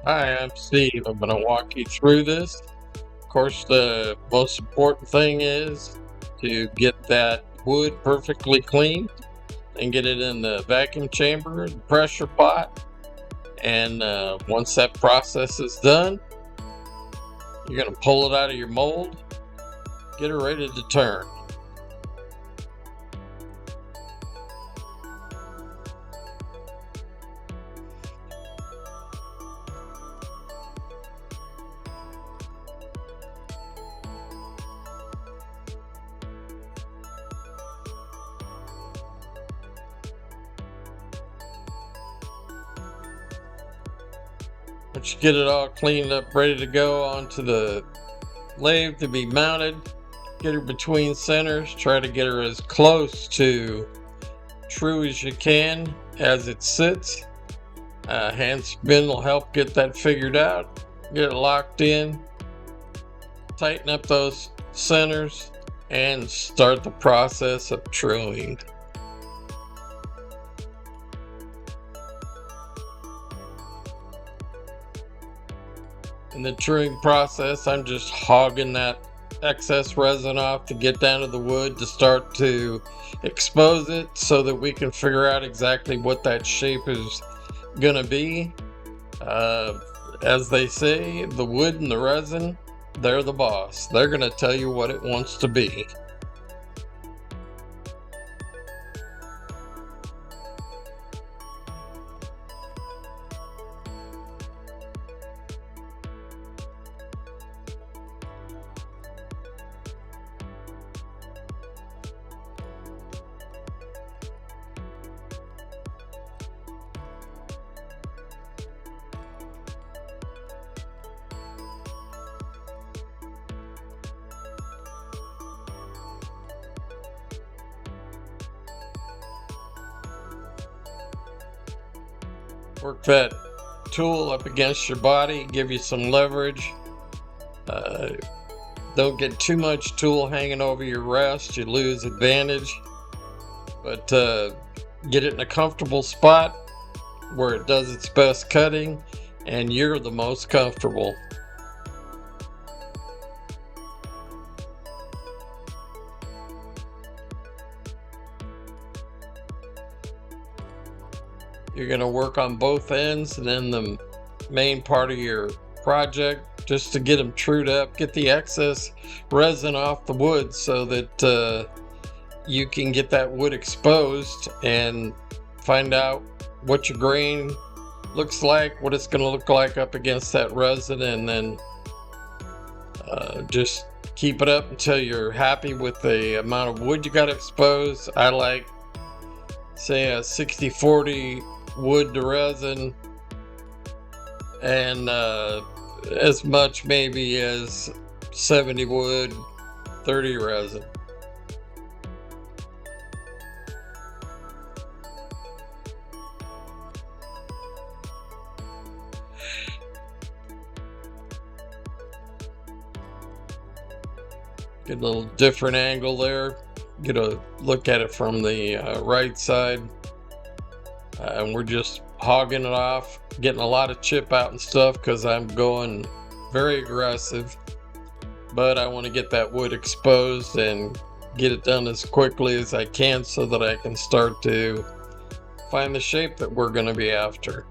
Hi, I'm Steve. I'm going to walk you through this. Of course, the most important thing is to get that wood perfectly clean and get it in the vacuum chamber, the pressure pot. And once that process is done, you're going to pull it out of your mold, get it ready to turn. Once you get it all cleaned up, ready to go onto the lathe to be mounted, get her between centers, try to get her as close to true as you can as it sits. Hand spin will help get that figured out, get it locked in, tighten up those centers, and start the process of truing. In the truing process, I'm just hogging that excess resin off to get down to the wood to start to expose it so that we can figure out exactly what that shape is gonna be. Uh, as they say, the wood and the resin, they're the boss. They're gonna tell you what it wants to be. Work that tool up against your body, give you some leverage. Uh, don't get too much tool hanging over your wrist, you lose advantage. But get it in a comfortable spot where it does its best cutting and you're the most comfortable. You're going to work on both ends and then the main part of your project just to get them trued up, get the excess resin off the wood so that you can get that wood exposed and find out what your grain looks like, what it's going to look like up against that resin, and then just keep it up until you're happy with the amount of wood you got exposed. I like, say, a 60-40 wood to resin, and as much maybe as 70 wood, 30 resin. Get a little different angle there. Get a look at it from the right side. And we're just hogging it off, getting a lot of chip out and stuff because I'm going very aggressive. But I want to get that wood exposed and get it done as quickly as I can so that I can start to find the shape that we're going to be after.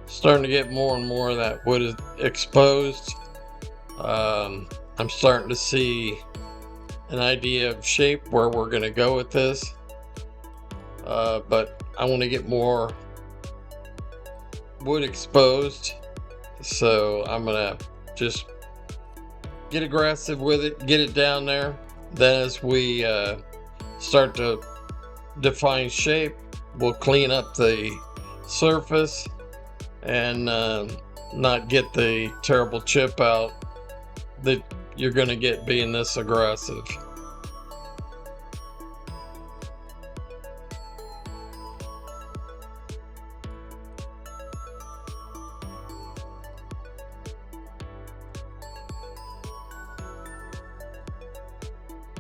Starting to get more and more of that wood exposed. I'm starting to see an idea of shape where we're going to go with this, but I want to get more wood exposed, so I'm going to just get aggressive with it, get it down there. Then as we start to define shape, we'll clean up the surface and not get the terrible chip out that you're going to get being this aggressive.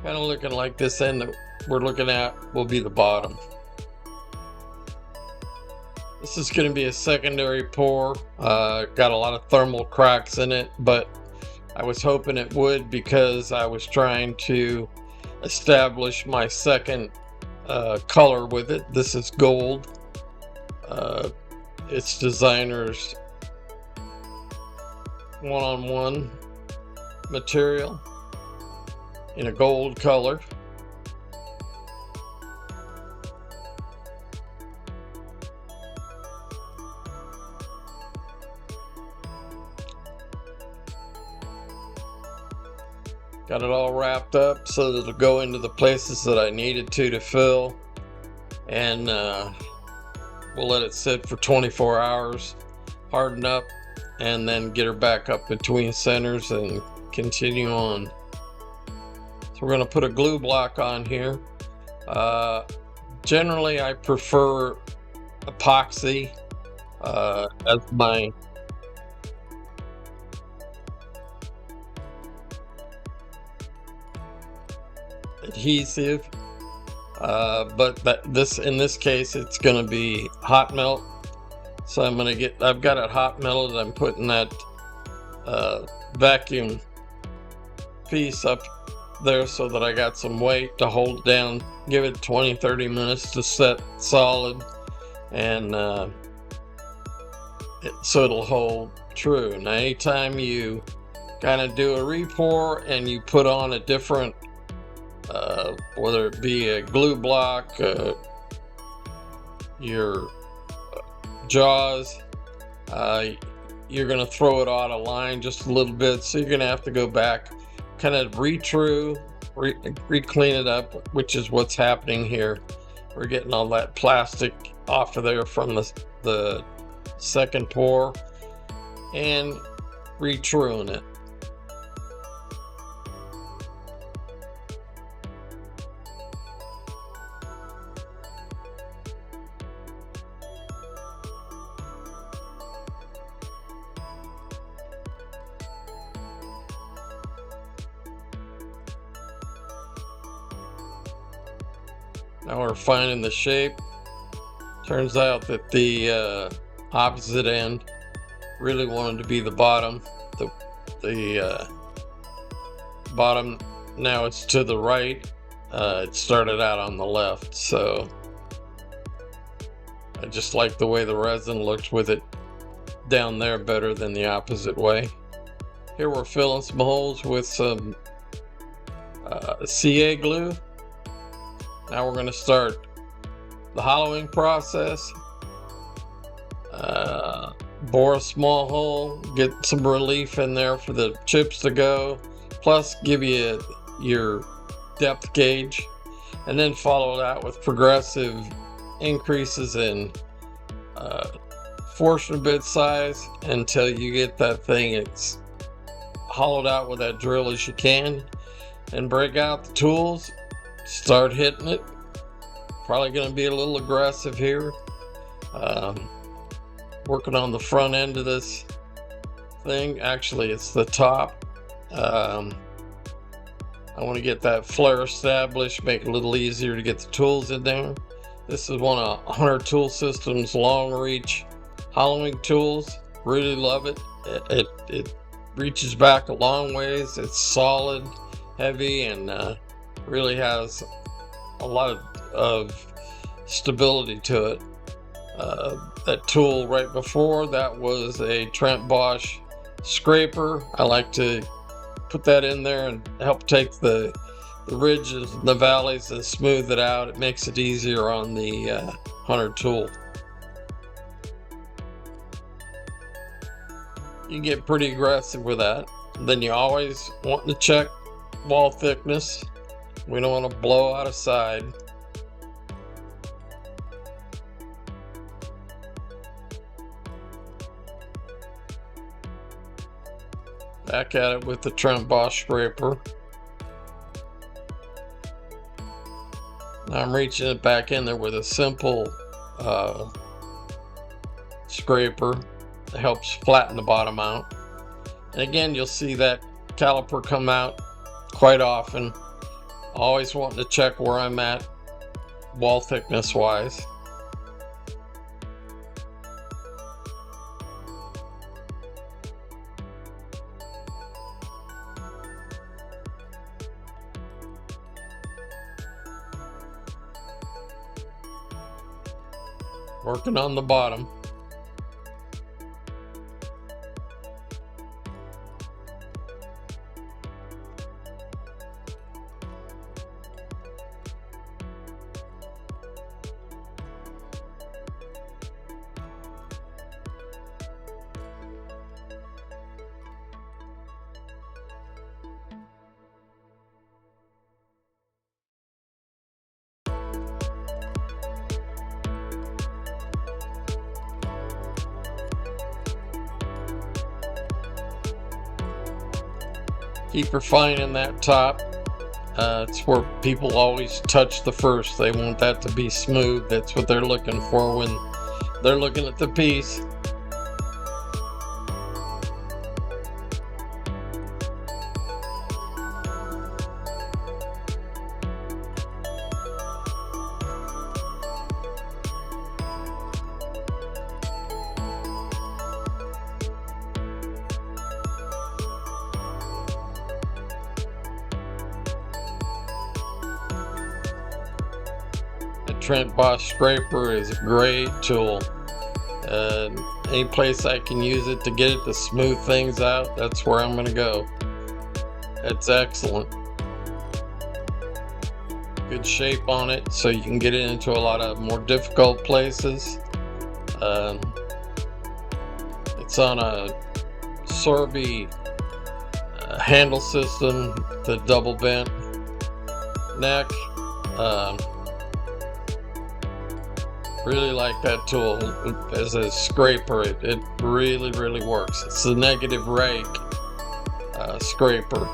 Kind of looking like this end that we're looking at will be the bottom. This is going to be a secondary pour. Got a lot of thermal cracks in it, but I was hoping it would because I was trying to establish my second color with it. This is gold. It's designer's one-on-one material in a gold color. Got it all wrapped up so that it'll go into the places that I needed to fill, and we'll let it sit for 24 hours, harden up, and then get her back up between centers and continue on. So we're going to put a glue block on here. Generally I prefer epoxy as my adhesive, but in this case it's going to be hot melt. So I've got it hot melted. I'm putting that vacuum piece up there so that I got some weight to hold down, give it 20-30 minutes to set solid, and so it'll hold true. Now anytime you kind of do a re-pour and you put on a different whether it be a glue block, your jaws, you're going to throw it out of line just a little bit, so you're going to have to go back, kind of re-clean it up, which is what's happening here. We're getting all that plastic off of there from the second pour and re-truing it. Now we're finding the shape. Turns out that the opposite end really wanted to be the bottom. The bottom, now it's to the right. It started out on the left, so I just like the way the resin looks with it down there better than the opposite way. Here we're filling some holes with some CA glue. Now we're going to start the hollowing process. Bore a small hole, get some relief in there for the chips to go, plus give you your depth gauge, and then follow it out with progressive increases in forstner bit size until you get that thing it's hollowed out with that drill as you can, and break out the tools. Start hitting it. Probably going to be a little aggressive here. Working on the front end of this thing. Actually, it's the top. I want to get that flare established, make it a little easier to get the tools in there. This is one of Hunter Tool Systems long reach hollowing tools. Really love it. It reaches back a long ways. It's solid, heavy, and really has a lot of stability to it. That tool right before that was a Trent Bosch scraper. I like to put that in there and help take the ridges and the valleys and smooth it out. It makes it easier on the Hunter tool. You get pretty aggressive with that. Then you always want to check wall thickness. We don't want to blow out a side. Back at it with the Trent Bosch scraper. Now I'm reaching it back in there with a simple scraper that helps flatten the bottom out. And again, you'll see that caliper come out quite often Always wanting to check where I'm at wall thickness wise. Working on the bottom. Keep refining that top. It's where people always touch the first. They want that to be smooth. That's what they're looking for when they're looking at the piece. Trent Boss scraper is a great tool. Any place I can use it to get it to smooth things out, that's where I'm going to go. It's excellent. Good shape on it, so you can get it into a lot of more difficult places. It's on a Sorby handle system, the double bent neck. Really like that tool as a scraper. It really works. It's the negative rake scraper.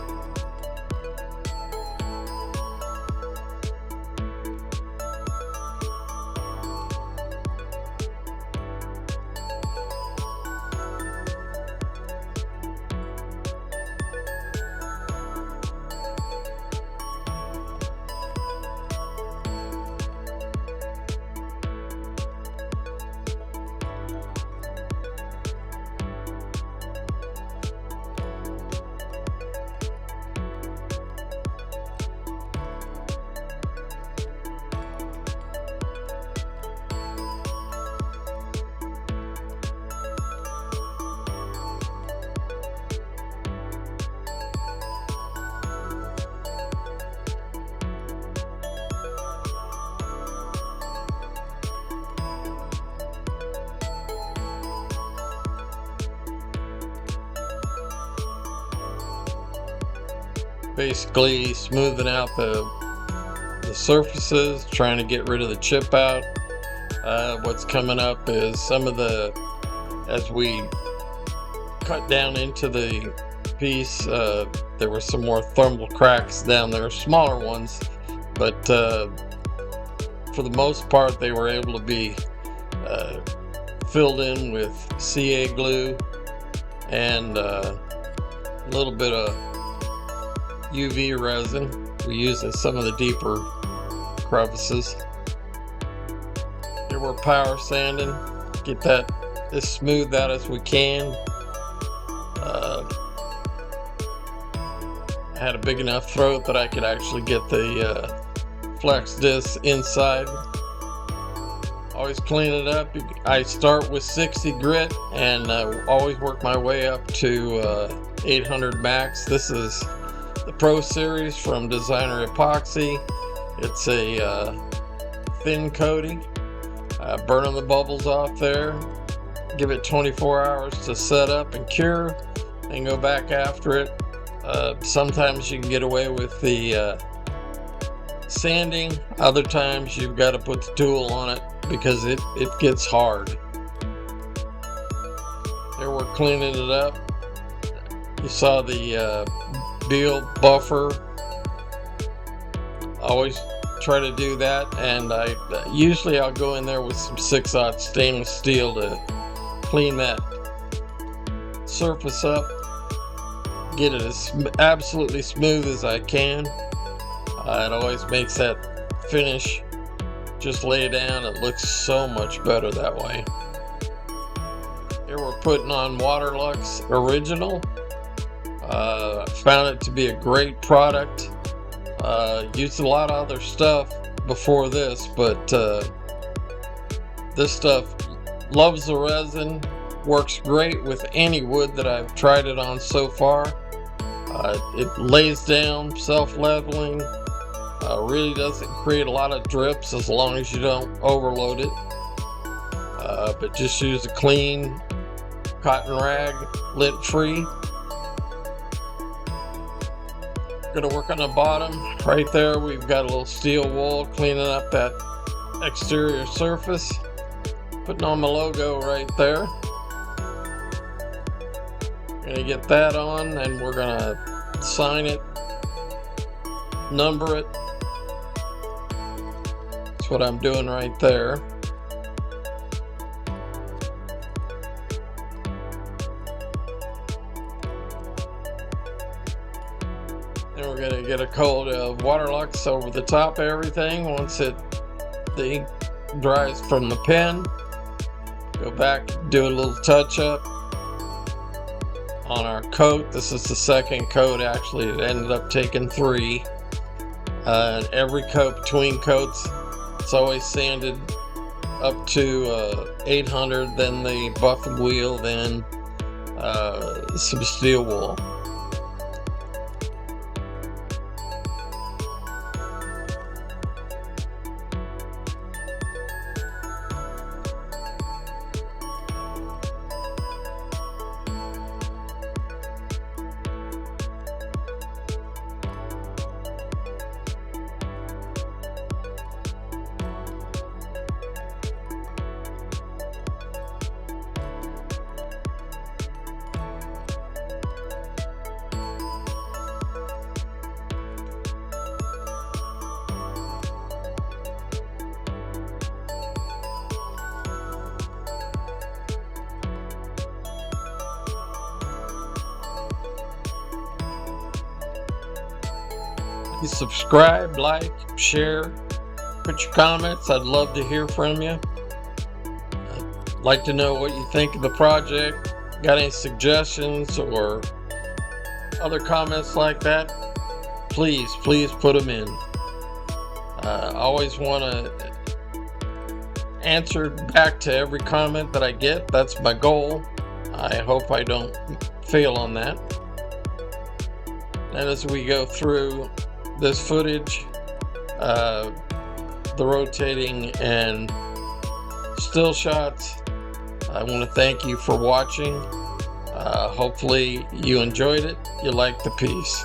Basically smoothing out the surfaces, trying to get rid of the chip out. What's coming up is some of the, as we cut down into the piece, there were some more thermal cracks down there, smaller ones, but for the most part they were able to be filled in with CA glue and a little bit of UV resin. We use in some of the deeper crevices. Here we're power sanding, get that as smooth out as we can. I had a big enough throat that I could actually get the flex disc inside. Always clean it up. I start with 60 grit and always work my way up to 800 max. This is the Pro Series from Designer Epoxy. It's a thin coating. Burning the bubbles off there. Give it 24 hours to set up and cure, and go back after it. Sometimes you can get away with the sanding. Other times you've got to put the tool on it because it gets hard. Here we're cleaning it up. You saw the Burl buffer. Always try to do that, and usually I'll go in there with some 6/0 stainless steel to clean that surface up, get it as absolutely smooth as I can. It always makes that finish just lay down. It looks so much better that way. Here we're putting on Waterlux Original. Found it to be a great product. Used a lot of other stuff before this, but this stuff loves the resin. Works great with any wood that I've tried it on so far. It lays down, self-leveling. Really doesn't create a lot of drips as long as you don't overload it. But just use a clean cotton rag, lint-free. Gonna work on the bottom. Right there we've got a little steel wool cleaning up that exterior surface. Putting on my logo right there. Gonna get that on, and we're gonna sign it, number it. That's what I'm doing right there. Then we're gonna get a coat of Waterlux over the top of everything. Once the ink dries from the pen, go back, do a little touch up on our coat. This is the second coat. Actually, it ended up taking 3. Every coat, between coats, it's always sanded up to 800, then the buffing wheel, then some steel wool. Please subscribe, like, share, put your comments. I'd love to hear from you. I'd like to know what you think of the project. Got any suggestions or other comments like that? Please put them in. I always want to answer back to every comment that I get. That's my goal. I hope I don't fail on that. And as we go through this footage, the rotating and still shots, I want to thank you for watching. Hopefully you enjoyed it. You liked the piece.